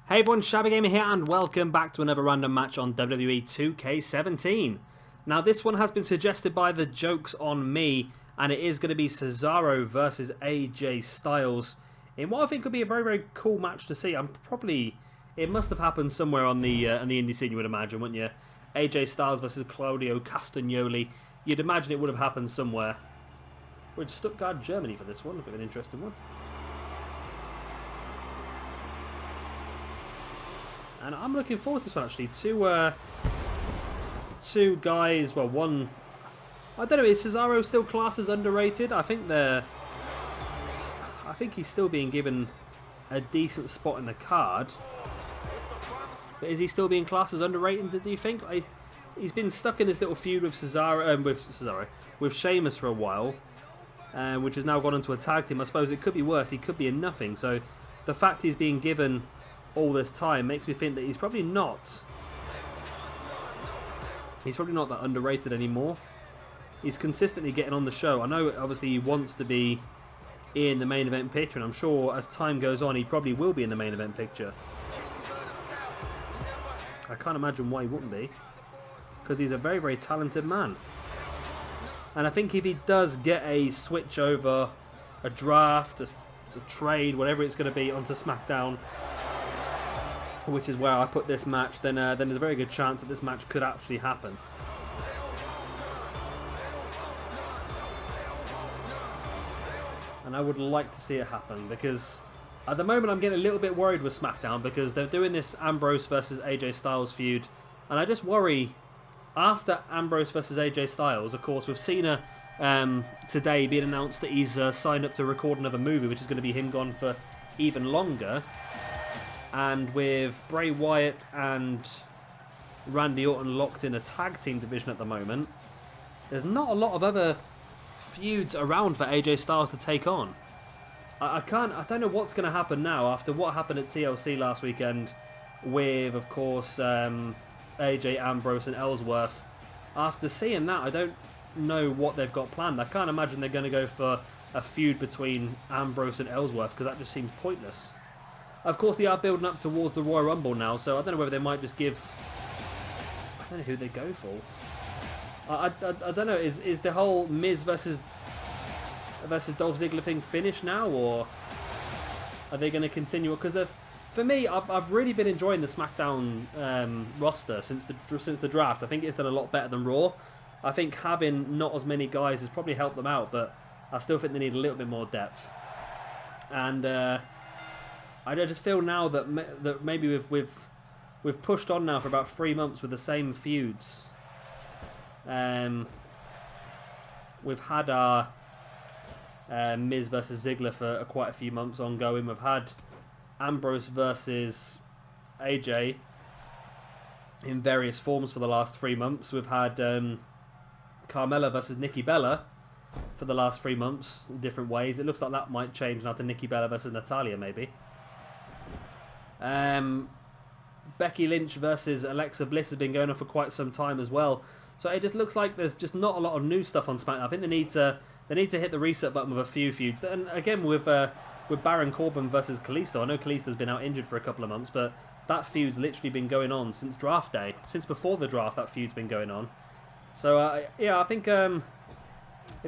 Hey everyone, Shabby Gamer here and welcome back to another random match on WWE 2K17. Now this one has been suggested by the jokes on me and it is going to be Cesaro versus AJ Styles in what I think could be a very cool match to see. It must have happened somewhere on the indie scene, you would imagine, wouldn't you? AJ Styles versus Claudio Castagnoli. You'd imagine it would have happened somewhere. We're in Stuttgart, Germany for this one, a bit of an interesting one. And I'm looking forward to this one actually. Two guys, well one, I don't know, is Cesaro still classed as underrated? I think he's still being given a decent spot in the card. But is he still being classed as underrated, do you think? He's been stuck in this little feud with with Sheamus for a while, which has now gone into a tag team. I suppose it could be worse, he could be in nothing. So the fact he's being given all this time makes me think that he's probably not that underrated anymore. He's consistently getting on the show. I know obviously he wants to be in the main event picture, and I'm sure as time goes on he probably will be in the main event picture. I can't imagine why he wouldn't be, because he's a very talented man. And I think if he does get a switch over, a draft, a trade, whatever it's going to be, onto SmackDown, which is where I put this match, then there's a very good chance that this match could actually happen. And I would like to see it happen, because at the moment I'm getting a little bit worried with SmackDown, because they're doing this Ambrose versus AJ Styles feud, and I just worry, after Ambrose versus AJ Styles, of course, with Cena today being announced that he's signed up to record another movie, which is going to be him gone for even longer. And with Bray Wyatt and Randy Orton locked in a tag team division at the moment, there's not a lot of other feuds around for AJ Styles to take on. I don't know what's going to happen now after what happened at TLC last weekend with, of course, AJ, Ambrose and Ellsworth. After seeing that, I don't know what they've got planned. I can't imagine they're going to go for a feud between Ambrose and Ellsworth, because that just seems pointless. Of course, they are building up towards the Royal Rumble now, so I don't know whether they might just give... I don't know who they go for. I don't know, is the whole Miz versus Dolph Ziggler thing finished now, or are they going to continue? Because for me, I've really been enjoying the SmackDown roster since the draft. I think it's done a lot better than Raw. I think having not as many guys has probably helped them out, but I still think they need a little bit more depth. And I just feel now that maybe we've pushed on now for about 3 months with the same feuds. We've had our Miz versus Ziggler for quite a few months ongoing. We've had Ambrose versus AJ in various forms for the last 3 months. We've had Carmella versus Nikki Bella for the last 3 months in different ways. It looks like that might change now to Nikki Bella versus Natalya maybe. Becky Lynch versus Alexa Bliss has been going on for quite some time as well. So it just looks like there's just not a lot of new stuff on SmackDown. I think they need to hit the reset button with a few feuds. And again with Baron Corbin versus Kalisto. I know Kalisto's been out injured for a couple of months, but that feud's literally been going on since draft day. Since before the draft, that feud's been going on. So yeah, I think it'd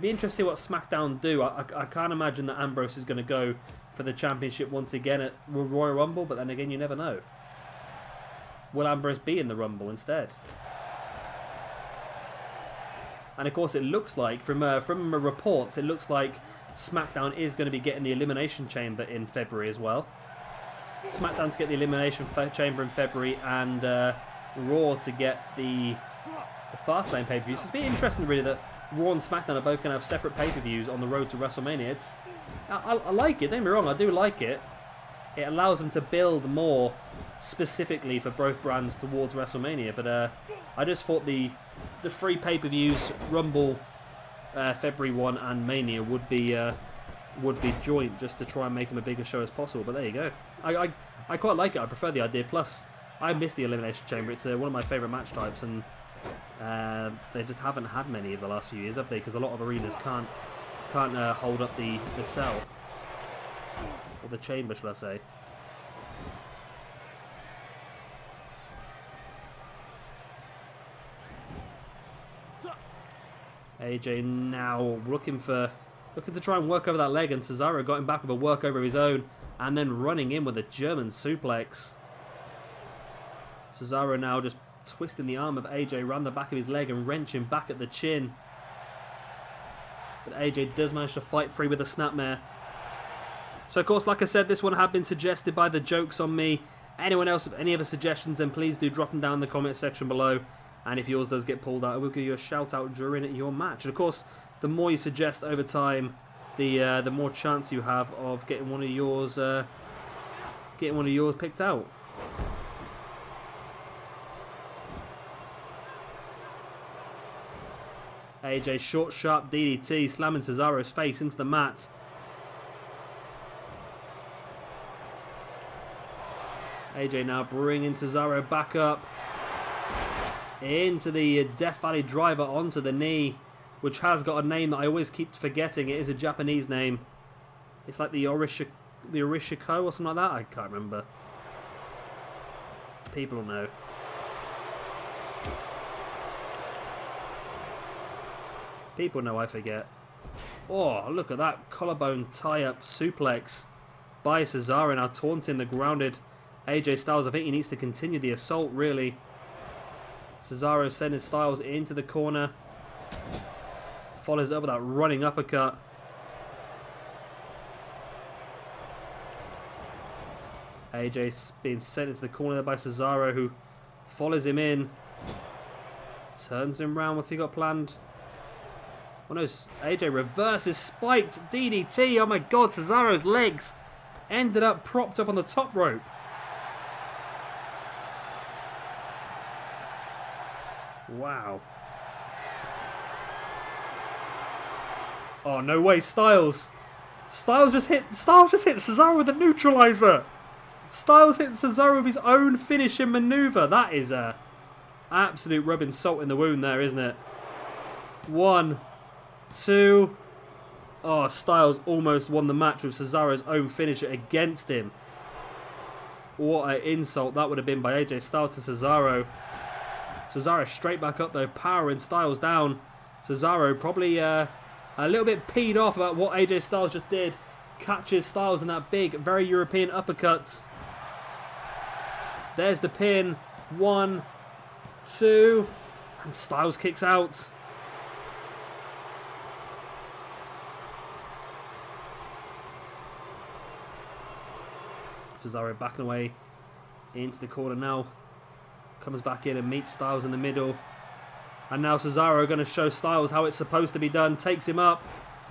be interesting to see what SmackDown do. I can't imagine that Ambrose is going to go for the championship once again at Royal Rumble, but then again, you never know. Will Ambrose be in the Rumble instead? And of course, it looks like from reports, it looks like SmackDown is going to be getting the Elimination Chamber in February as well. SmackDown to get the Elimination Chamber in February, and Raw to get the Fastlane pay-per-view. So it's been interesting, really, that Raw and SmackDown are both going to have separate pay-per-views on the road to WrestleMania. I like it, don't get me wrong, I do like it. It allows them to build more specifically for both brands towards WrestleMania, but I just thought the free pay-per-views, Rumble, February 1 and Mania would be joint, just to try and make them a bigger show as possible, but there you go. I quite like it, I prefer the idea, plus I miss the Elimination Chamber. It's one of my favourite match types, and they just haven't had many of the last few years, have they? Because a lot of arenas can't hold up the cell, or the chamber, should I say. AJ now looking to try and work over that leg, and Cesaro got him back with a work over his own, and then running in with a German suplex. Cesaro now just twisting the arm of AJ around the back of his leg and wrenching back at the chin. But AJ does manage to fight free with a snapmare. So of course, like I said, this one had been suggested by the jokes on me. Anyone else with any other suggestions, then please do drop them down in the comment section below. And if yours does get pulled out, I will give you a shout out during your match. And of course, the more you suggest over time, the more chance you have of getting one of yours picked out. AJ short, sharp DDT, slamming Cesaro's face into the mat. AJ now bringing Cesaro back up into the Death Valley driver onto the knee, which has got a name that I always keep forgetting. It is a Japanese name. It's like the Orishiko or something like that. I can't remember. People will know. People know I forget. Oh, look at that collarbone tie-up suplex by Cesaro, now taunting the grounded AJ Styles. I think he needs to continue the assault, really. Cesaro sending Styles into the corner. Follows up with that running uppercut. AJ being sent into the corner there by Cesaro, who follows him in. Turns him round. What's he got planned? Oh no, AJ reverses spiked DDT. Oh my god, Cesaro's legs ended up propped up on the top rope. Wow. Oh no way, Styles just hit Cesaro with a neutralizer. Styles hit Cesaro with his own finishing maneuver. That is a absolute rubbing salt in the wound there, isn't it? 1, 2. Oh, Styles almost won the match with Cesaro's own finisher against him. What an insult that would have been by AJ Styles to Cesaro. Cesaro straight back up though, powering Styles down. Cesaro probably a little bit peed off about what AJ Styles just did. Catches Styles in that big, very European uppercut. There's the pin. 1, 2. And Styles kicks out. Cesaro backing away into the corner now. Comes back in and meets Styles in the middle. And now Cesaro going to show Styles how it's supposed to be done. Takes him up.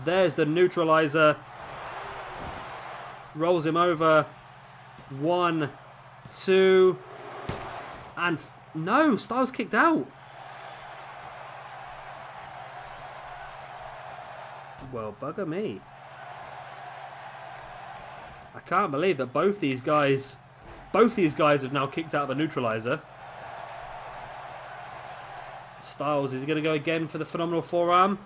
There's the neutralizer. Rolls him over. 1, 2. And no, Styles kicked out. Well, bugger me. I can't believe that both these guys have now kicked out the neutralizer. Styles is going to go again for the phenomenal forearm.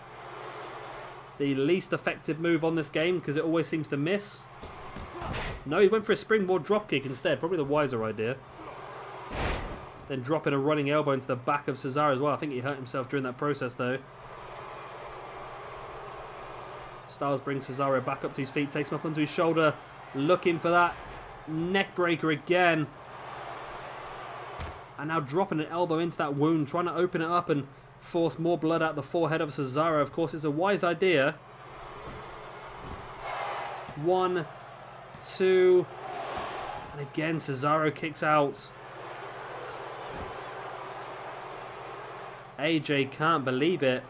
The least effective move on this game because it always seems to miss. No, he went for a springboard dropkick instead. Probably the wiser idea. Then dropping a running elbow into the back of Cesaro as well. I think he hurt himself during that process though. Styles brings Cesaro back up to his feet. Takes him up onto his shoulder. Looking for that neck breaker again. And now dropping an elbow into that wound. Trying to open it up and force more blood out the forehead of Cesaro. Of course, it's a wise idea. 1, 2. And again, Cesaro kicks out. AJ can't believe it.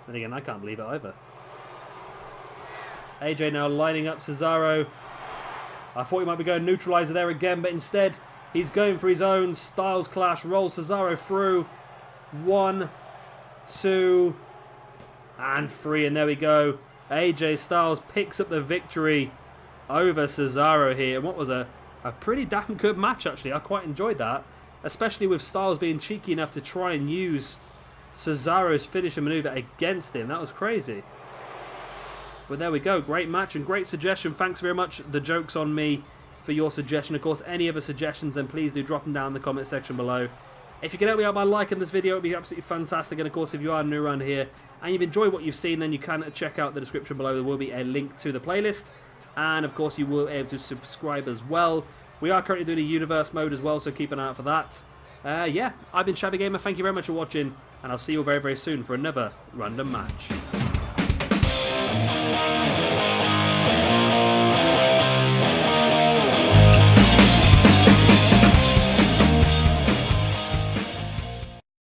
And again, I can't believe it either. AJ now lining up Cesaro. I thought he might be going neutralizer there again, but instead he's going for his own Styles clash. Rolls Cesaro through. 1, 2, and 3, and there we go. AJ Styles picks up the victory over Cesaro here. And what was a pretty damn good match, actually. I quite enjoyed that, especially with Styles being cheeky enough to try and use Cesaro's finisher maneuver against him. That was crazy. But there we go. Great match and great suggestion. Thanks very much, The Joke's on Me, for your suggestion. Of course, any other suggestions, then please do drop them down in the comment section below. If you can help me out by liking this video, it would be absolutely fantastic. And of course, if you are new around here and you've enjoyed what you've seen, then you can check out the description below. There will be a link to the playlist. And of course, you will be able to subscribe as well. We are currently doing a universe mode as well, so keep an eye out for that. Yeah, I've been Shabby Gamer. Thank you very much for watching, and I'll see you very, very soon for another random match.